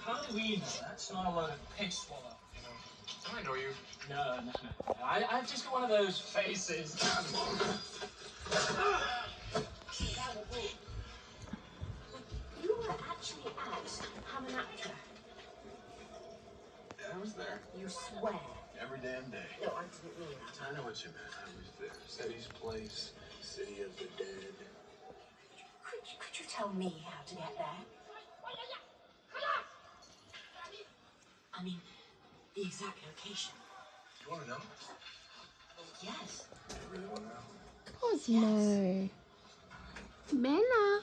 How do we know? That's not a load of pig swallow. I know you. No. I've just got one of those faces. You were actually at Hamanatra. Yeah, I was there. You swear. Every damn day. No, I didn't mean that. I know what you meant. I was there. Setty's place, City of the Dead. Could you tell me how to get there? I mean, the exact location. You want to know? Yes. You really want to know? Cosmo. Bella.